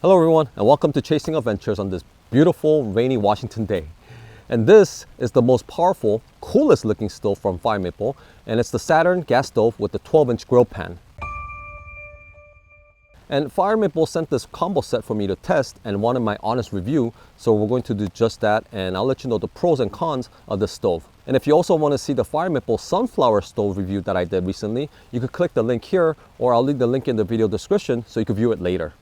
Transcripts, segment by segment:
Hello everyone, and welcome to Chasing Adventures on this beautiful rainy Washington day. And this is the most powerful, coolest looking stove from Fire Maple, and it's the Saturn gas stove with the 12-inch grill pan. And Fire Maple sent this combo set for me to test and wanted my honest review, so we're going to do just that, and I'll let you know the pros and cons of this stove. And if you also want to see the Fire Maple sunflower stove review that I did recently, you can click the link here, or I'll leave the link in the video description so you can view it later.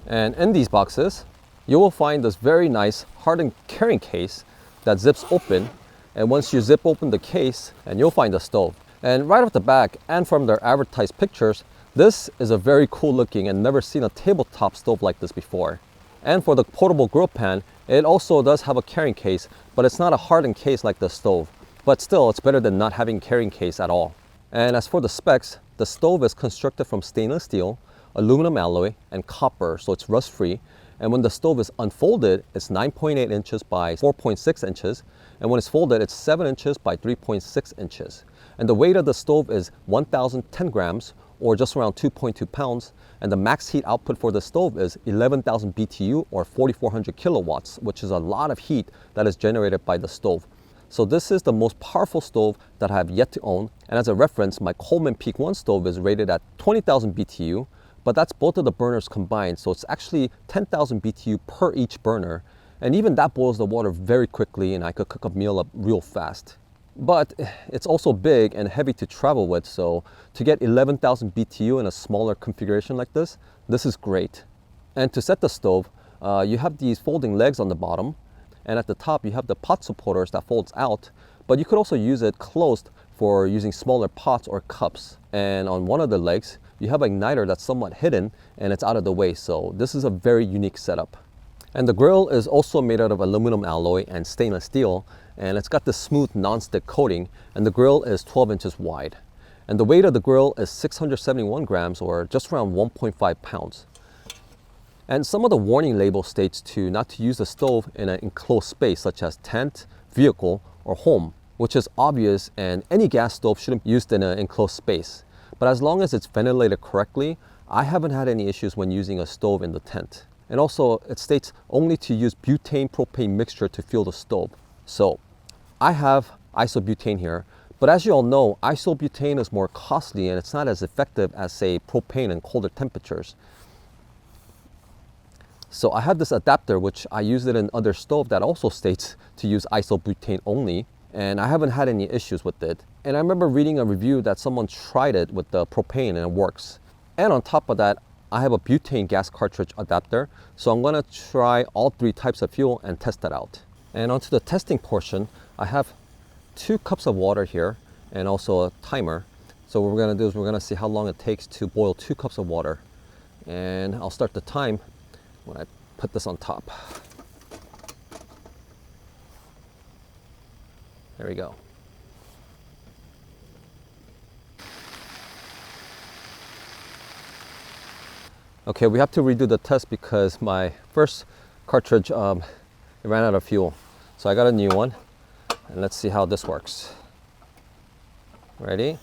And in these boxes, you will find this very nice hardened carrying case that zips open. And once you zip open the case, and you'll find the stove. And right off the back, and from their advertised pictures, this is a very cool looking and never seen a tabletop stove like this before. And for the portable grill pan, it also does have a carrying case, but it's not a hardened case like the stove. But still, it's better than not having a carrying case at all. And as for the specs, the stove is constructed from stainless steel, aluminum alloy, and copper, so it's rust free. And when the stove is unfolded, it's 9.8 inches by 4.6 inches. And when it's folded, it's 7 inches by 3.6 inches. And the weight of the stove is 1,010 grams, or just around 2.2 pounds. And the max heat output for the stove is 11,000 BTU, or 4,400 kilowatts, which is a lot of heat that is generated by the stove. So this is the most powerful stove that I have yet to own. And as a reference, my Coleman Peak 1 stove is rated at 20,000 BTU, but that's both of the burners combined, so it's actually 10,000 BTU per each burner. And even that boils the water very quickly, and I could cook a meal up real fast. But it's also big and heavy to travel with, so to get 11,000 BTU in a smaller configuration like this is great. And to set the stove, you have these folding legs on the bottom, and at the top you have the pot supporters that folds out, but you could also use it closed for using smaller pots or cups. And on one of the legs, you have an igniter that's somewhat hidden and it's out of the way, so this is a very unique setup. And the grill is also made out of aluminum alloy and stainless steel, and it's got this smooth non-stick coating, and the grill is 12 inches wide. And the weight of the grill is 671 grams, or just around 1.5 pounds. And some of the warning label states not to use the stove in an enclosed space such as tent, vehicle, or home, which is obvious, and any gas stove shouldn't be used in an enclosed space. But as long as it's ventilated correctly, I haven't had any issues when using a stove in the tent. And also, it states only to use butane-propane mixture to fuel the stove. So, I have isobutane here, but as you all know, isobutane is more costly and it's not as effective as, say, propane in colder temperatures. So I have this adapter, which I use it in other stove that also states to use isobutane only, and I haven't had any issues with it. And I remember reading a review that someone tried it with the propane and it works. And on top of that, I have a butane gas cartridge adapter, so I'm gonna try all three types of fuel and test that out. And onto the testing portion, I have 2 cups of water here and also a timer. So what we're gonna do is we're gonna see how long it takes to boil 2 cups of water. And I'll start the time when I put this on top. There we go. Okay, we have to redo the test because my first cartridge it ran out of fuel. So I got a new one, and let's see how this works. Ready?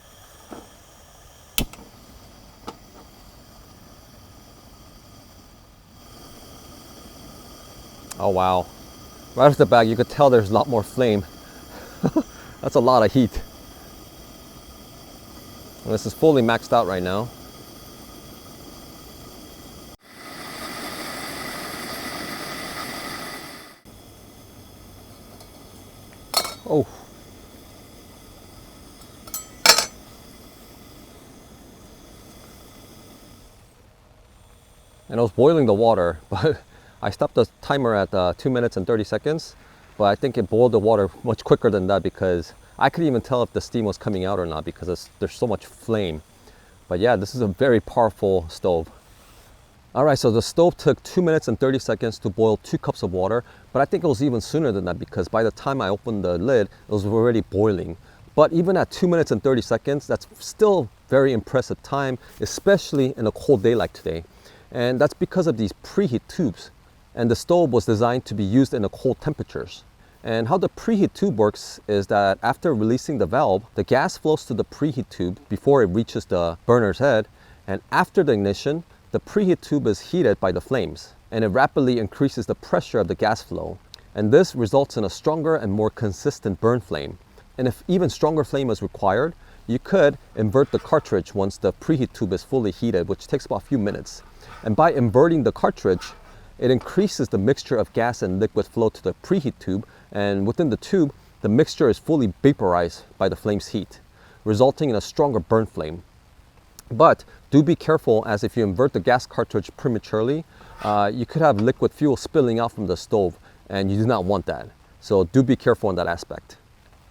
Oh wow. Right off the bat, you could tell there's a lot more flame. That's a lot of heat. And this is fully maxed out right now. Oh. And I was boiling the water, but I stopped the timer at 2 minutes and 30 seconds. But I think it boiled the water much quicker than that because I couldn't even tell if the steam was coming out or not because there's so much flame. But yeah, this is a very powerful stove. All right, so the stove took 2 minutes and 30 seconds to boil 2 cups of water, but I think it was even sooner than that because by the time I opened the lid, it was already boiling. But even at 2 minutes and 30 seconds, that's still very impressive time, especially in a cold day like today. And that's because of these preheat tubes. And the stove was designed to be used in the cold temperatures. And how the preheat tube works is that after releasing the valve, the gas flows to the preheat tube before it reaches the burner's head. And after the ignition, the preheat tube is heated by the flames, and it rapidly increases the pressure of the gas flow. And this results in a stronger and more consistent burn flame. And if even stronger flame is required, you could invert the cartridge once the preheat tube is fully heated, which takes about a few minutes. And by inverting the cartridge, it increases the mixture of gas and liquid flow to the preheat tube, and within the tube, the mixture is fully vaporized by the flame's heat, resulting in a stronger burn flame. But do be careful, as if you invert the gas cartridge prematurely, you could have liquid fuel spilling out from the stove, and you do not want that. So do be careful in that aspect.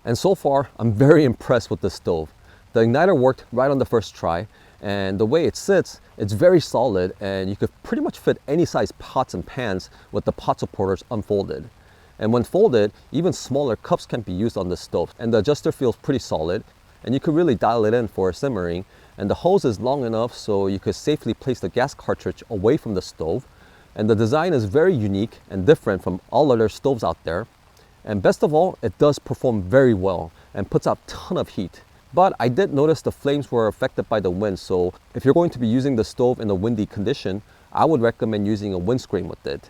And so far, I'm very impressed with this stove. The igniter worked right on the first try, and the way it sits, it's very solid, and you could pretty much fit any size pots and pans with the pot supporters unfolded. And when folded, even smaller cups can be used on this stove, and the adjuster feels pretty solid, and you could really dial it in for simmering. And the hose is long enough so you could safely place the gas cartridge away from the stove. And the design is very unique and different from all other stoves out there. And best of all, it does perform very well and puts out a ton of heat. But I did notice the flames were affected by the wind, so if you're going to be using the stove in a windy condition, I would recommend using a windscreen with it.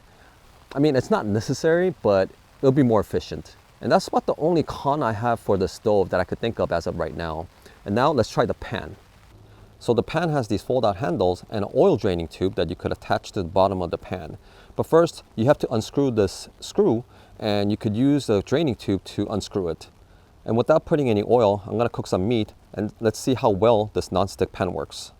I mean, it's not necessary, but it'll be more efficient. And that's about the only con I have for the stove that I could think of as of right now. And now let's try the pan. So the pan has these fold-out handles and an oil draining tube that you could attach to the bottom of the pan. But first, you have to unscrew this screw, and you could use the draining tube to unscrew it. And without putting any oil, I'm gonna cook some meat, and let's see how well this non-stick pan works.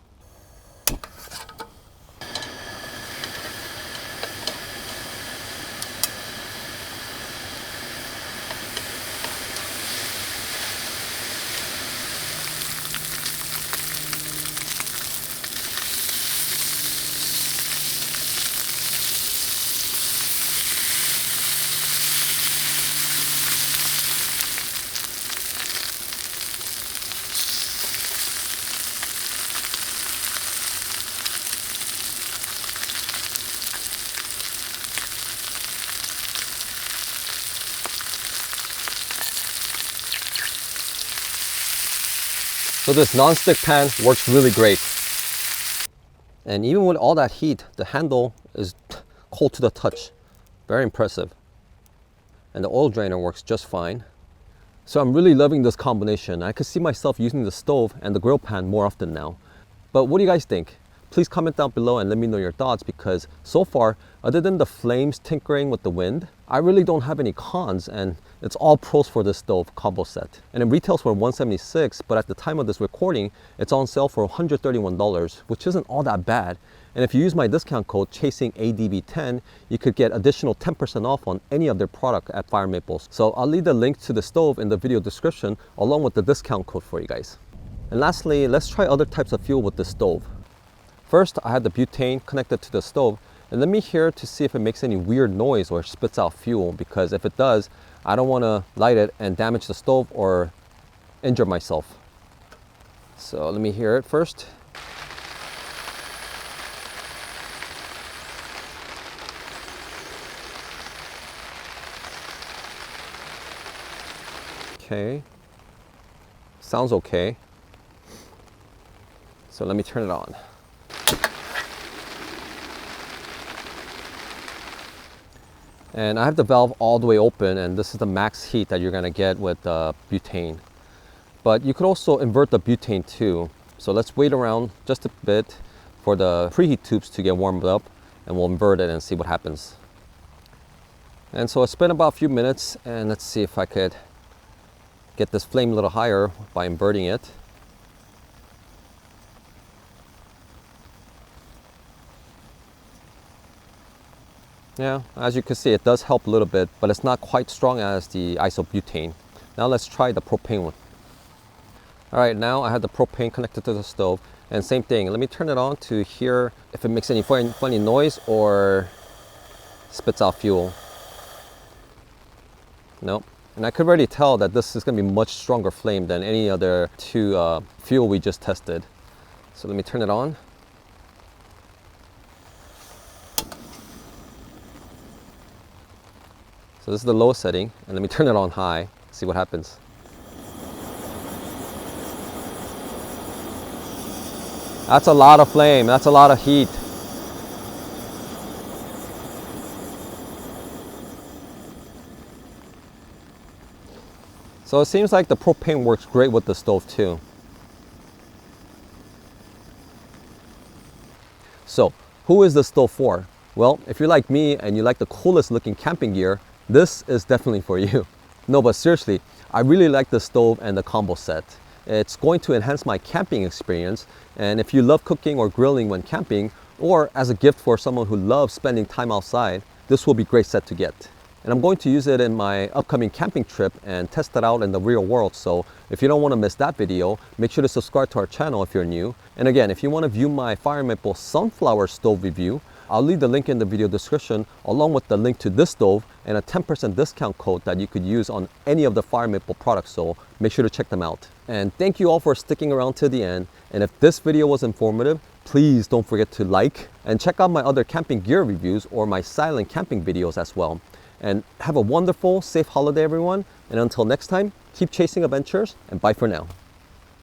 So this non-stick pan works really great. And even with all that heat, the handle is cold to the touch. Very impressive. And the oil drainer works just fine. So I'm really loving this combination. I could see myself using the stove and the grill pan more often now. But what do you guys think? Please comment down below and let me know your thoughts, because so far, other than the flames tinkering with the wind, I really don't have any cons, and it's all pros for this stove combo set. And it retails for $176, but at the time of this recording, it's on sale for $131, which isn't all that bad. And if you use my discount code CHASINGADB10, you could get additional 10% off on any of their product at Fire Maple. So I'll leave the link to the stove in the video description along with the discount code for you guys. And lastly, let's try other types of fuel with this stove. First, I had the butane connected to the stove, and let me hear to see if it makes any weird noise or spits out fuel, because if it does, I don't want to light it and damage the stove or injure myself. So let me hear it first. Okay, sounds okay. So let me turn it on. And I have the valve all the way open, and this is the max heat that you're gonna get with butane. But you could also invert the butane too. So let's wait around just a bit for the preheat tubes to get warmed up, and we'll invert it and see what happens. And so it's been about a few minutes, and let's see if I could get this flame a little higher by inverting it. Yeah, as you can see, it does help a little bit, but it's not quite strong as the isobutane. Now let's try the propane one. All right, now I have the propane connected to the stove, and same thing. Let me turn it on to hear if it makes any funny noise or spits out fuel. Nope. And I could already tell that this is gonna be much stronger flame than any other two fuel we just tested. So let me turn it on. So this is the lowest setting, and let me turn it on high, see what happens. That's a lot of flame, that's a lot of heat. So it seems like the propane works great with the stove too. So, who is the stove for? Well, if you're like me and you like the coolest looking camping gear, this is definitely for you. No, but seriously, I really like the stove and the combo set. It's going to enhance my camping experience, and if you love cooking or grilling when camping, or as a gift for someone who loves spending time outside, this will be a great set to get. And I'm going to use it in my upcoming camping trip and test it out in the real world. So if you don't want to miss that video, make sure to subscribe to our channel if you're new. And again, if you want to view my Fire Maple sunflower stove review, I'll leave the link in the video description along with the link to this stove and a 10% discount code that you could use on any of the Fire Maple products. So make sure to check them out. And thank you all for sticking around to the end. And if this video was informative, please don't forget to like and check out my other camping gear reviews or my silent camping videos as well. And have a wonderful, safe holiday, everyone. And until next time, keep chasing adventures and bye for now.